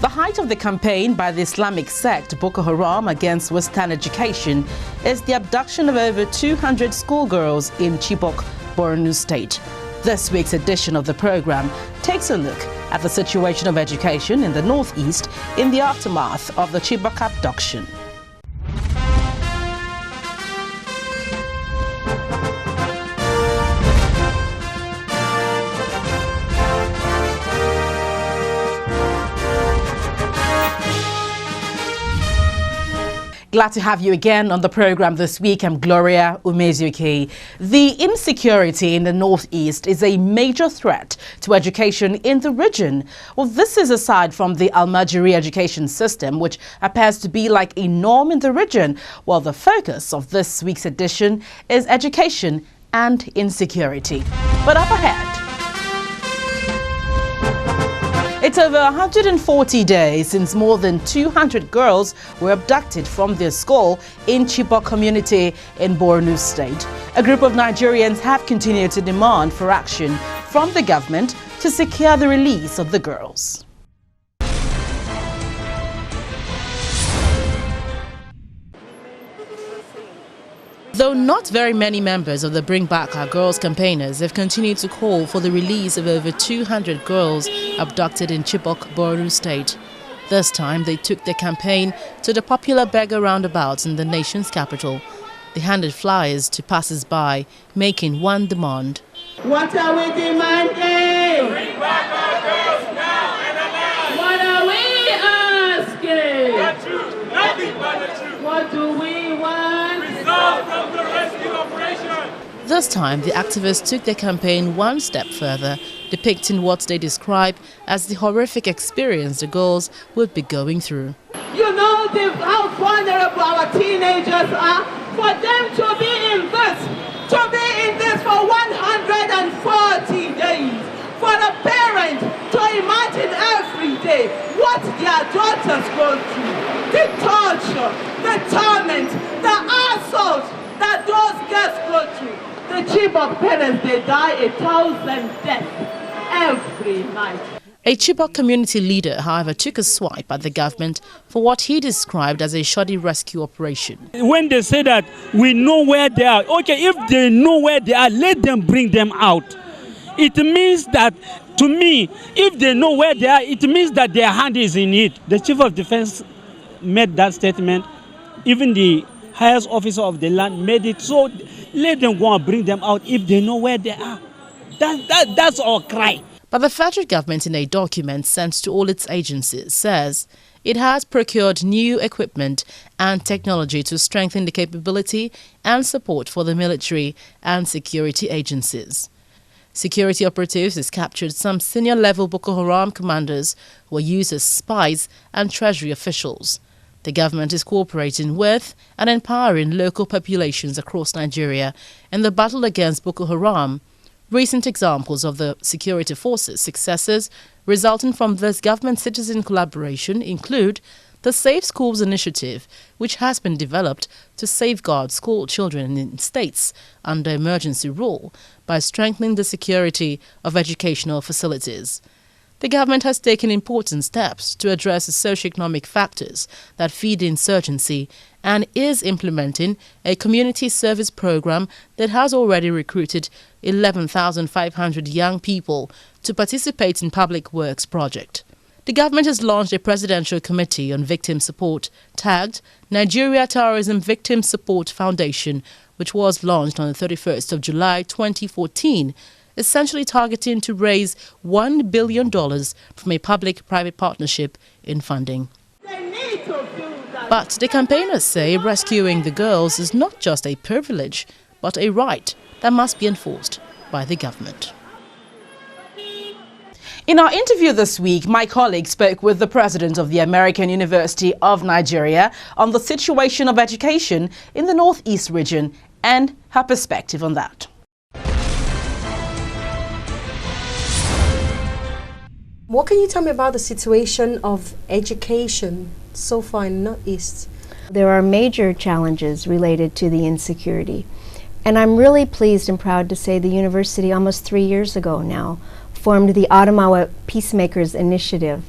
The height of the campaign by the Islamic sect Boko Haram against Western education is the abduction of over 200 schoolgirls in Chibok, Borno State. This week's edition of the program takes a look at the situation of education in the northeast in the aftermath of the Chibok abduction. Glad to have you again on the program this week. I'm Gloria Umezuke. The insecurity in the northeast is a major threat to education in the region. Well, this is aside from the Margee education system, which appears to be like a norm in the region. Well, the focus of this week's edition is education and insecurity. But up ahead, it's over 140 days since more than 200 girls were abducted from their school in Chibok community in Borno State. A group of Nigerians have continued to demand for action from the government to secure the release of the girls. Though not very many members of the Bring Back Our Girls campaigners have continued to call for the release of over 200 girls abducted in Chibok, Borno State. This time they took their campaign to the popular beggar roundabouts in the nation's capital. They handed flyers to passers-by, making one demand. What are we demanding? Bring back our girls now and alive! What are we asking? The truth, nothing but the truth. What do we want? Resolve from the rescue operation. This time, the activists took their campaign one step further, depicting what they describe as the horrific experience the girls would be going through. You know how vulnerable our teenagers are. For them to be in this for 140 days. For a parent to imagine every day what their daughters go through. The torture, the torment, the assault that those girls go through. The Chibok parents, they die 1,000 deaths every night. A Chibok community leader, however, took a swipe at the government for what he described as a shoddy rescue operation. When they say that we know where they are, okay, if they know where they are, let them bring them out. It means that, to me, if they know where they are, it means that their hand is in it. The Chief of Defense made that statement. Even the highest officer of the land made it. So let them go and bring them out if they know where they are. That's our cry. But the federal government, in a document sent to all its agencies, says it has procured new equipment and technology to strengthen the capability and support for the military and security agencies. Security operatives has captured some senior-level Boko Haram commanders who were used as spies and treasury officials. The government is cooperating with and empowering local populations across Nigeria in the battle against Boko Haram. Recent examples of the security forces' successes resulting from this government-citizen collaboration include the Safe Schools initiative, which has been developed to safeguard school children in states under emergency rule by strengthening the security of educational facilities. The government has taken important steps to address the socio-economic factors that feed insurgency and is implementing a community service program that has already recruited 11,500 young people to participate in public works project. The government has launched a presidential committee on victim support tagged Nigeria Terrorism Victim Support Foundation, which was launched on the 31st of July 2014, essentially targeting to raise $1 billion from a public-private partnership in funding. But the campaigners say rescuing the girls is not just a privilege, but a right that must be enforced by the government. In our interview this week, my colleague spoke with the president of the American University of Nigeria on the situation of education in the Northeast region and her perspective on that. What can you tell me about the situation of education so far in the Northeast? There are major challenges related to the insecurity. And I'm really pleased and proud to say the university almost 3 years ago now formed the Adamawa Peacemakers Initiative.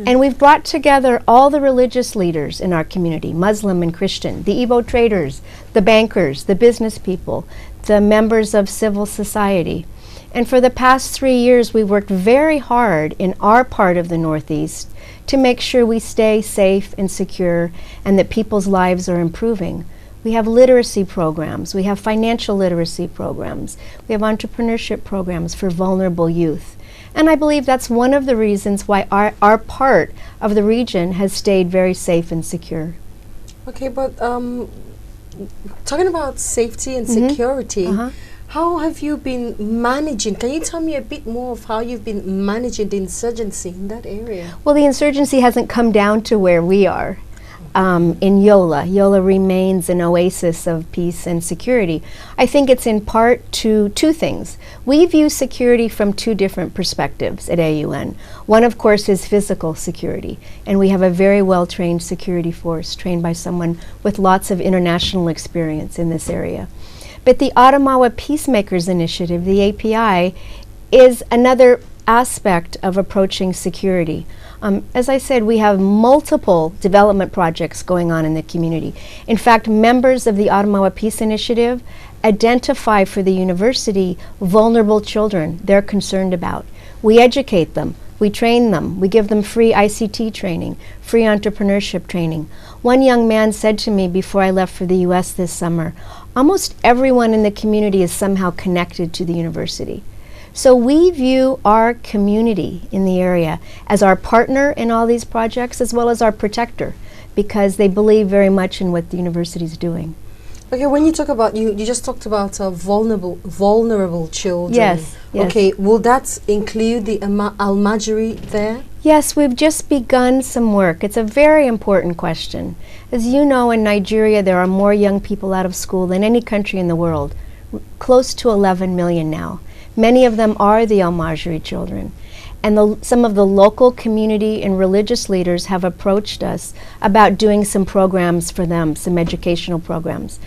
And we've brought together all the religious leaders in our community, Muslim and Christian, the Igbo traders, the bankers, the business people, the members of civil society. And for the past 3 years, we worked very hard in our part of the Northeast to make sure we stay safe and secure and that people's lives are improving. We have literacy programs, we have financial literacy programs, we have entrepreneurship programs for vulnerable youth. And I believe that's one of the reasons why our part of the region has stayed very safe and secure. Okay, but talking about safety and security, how have you been managing? Can you tell me a bit more of how you've been managing the insurgency in that area? Well, the insurgency hasn't come down to where we are. In Yola. Yola remains an oasis of peace and security. I think it's in part to two things. We view security from two different perspectives at AUN. One, of course, is physical security, and we have a very well-trained security force, trained by someone with lots of international experience in this area. But the Adamawa Peacemakers Initiative, the API, is another aspect of approaching security. As I said, we have multiple development projects going on in the community. In fact, members of the Adamawa Peace Initiative identify for the university vulnerable children they're concerned about. We educate them, we train them, we give them free ICT training, free entrepreneurship training. One young man said to me before I left for the US this summer, almost everyone in the community is somehow connected to the university. So we view our community in the area as our partner in all these projects as well as our protector, because they believe very much in what the university is doing. Okay, when you talk about, you just talked about vulnerable children. Yes, yes. Okay, will that include the Almajiri there? Yes, we've just begun some work. It's a very important question. As you know, in Nigeria, there are more young people out of school than any country in the world, close to 11 million now. Many of them are the Almajiri children. And some of the local community and religious leaders have approached us about doing some programs for them, some educational programs.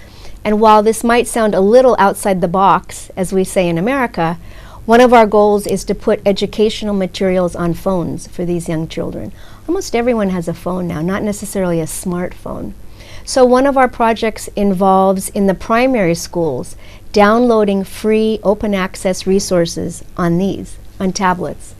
And while this might sound a little outside the box, as we say in America, one of our goals is to put educational materials on phones for these young children. Almost everyone has a phone now, not necessarily a smartphone. So one of our projects involves, in the primary schools, downloading free open access resources on tablets.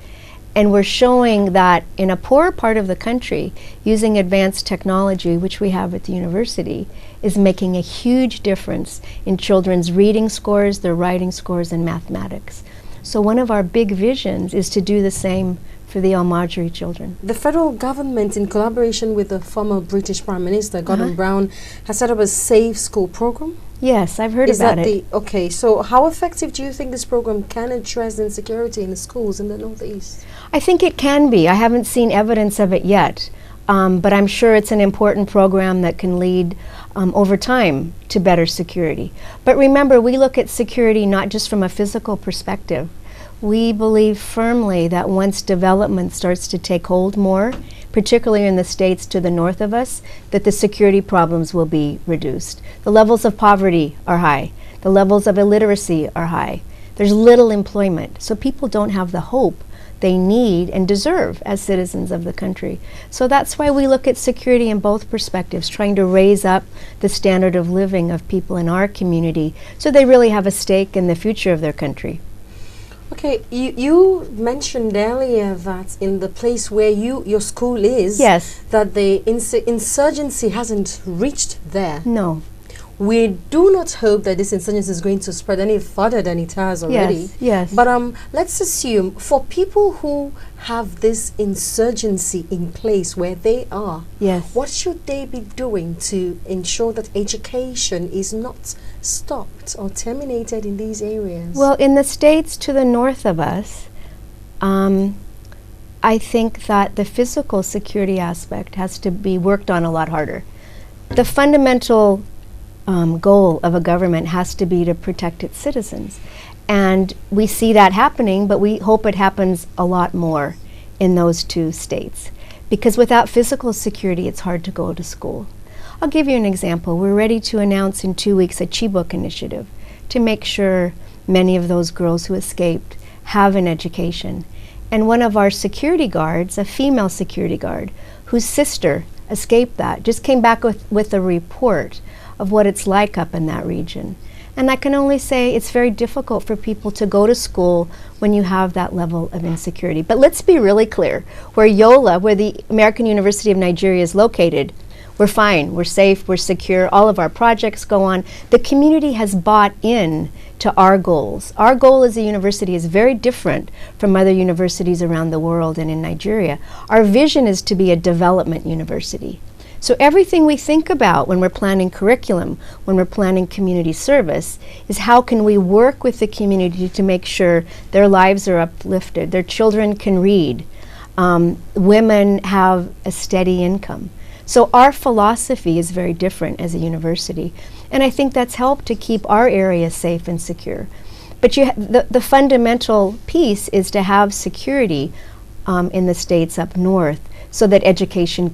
And we're showing that in a poorer part of the country, using advanced technology, which we have at the university, is making a huge difference in children's reading scores, their writing scores, and mathematics. So one of our big visions is to do the same for the Almajiri children. The federal government, in collaboration with the former British Prime Minister, Gordon Brown, has set up a safe school program. Yes, I've heard about it. Okay, so how effective do you think this program can address insecurity in the schools in the Northeast? I think it can be. I haven't seen evidence of it yet, but I'm sure it's an important program that can lead over time to better security. But remember, we look at security not just from a physical perspective. We believe firmly that once development starts to take hold more, particularly in the states to the north of us, that the security problems will be reduced. The levels of poverty are high. The levels of illiteracy are high. There's little employment, so people don't have the hope they need and deserve as citizens of the country. So that's why we look at security in both perspectives, trying to raise up the standard of living of people in our community so they really have a stake in the future of their country. Okay, you mentioned earlier that in the place where your school is, yes, that the insurgency hasn't reached there. No. We do not hope that this insurgency is going to spread any further than it has already. Yes, yes. But let's assume for people who have this insurgency in place where they are, yes, what should they be doing to ensure that education is not stopped or terminated in these areas? Well, in the states to the north of us, I think that the physical security aspect has to be worked on a lot harder. The fundamental goal of a government has to be to protect its citizens. And we see that happening, but we hope it happens a lot more in those two states. Because without physical security, it's hard to go to school. I'll give you an example. We're ready to announce in 2 weeks a Chibok initiative to make sure many of those girls who escaped have an education. and one of our security guards, a female security guard, whose sister escaped that, just came back with a report of what it's like up in that region. And I can only say it's very difficult for people to go to school when you have that level of insecurity. But let's be really clear, where Yola, where the American University of Nigeria is located, we're fine, we're safe, we're secure, all of our projects go on. The community has bought in to our goals. Our goal as a university is very different from other universities around the world and in Nigeria. Our vision is to be a development university. So everything we think about when we're planning curriculum, when we're planning community service, is how can we work with the community to make sure their lives are uplifted, their children can read, women have a steady income. So our philosophy is very different as a university, and I think that's helped to keep our area safe and secure. But the fundamental piece is to have security in the states up north so that education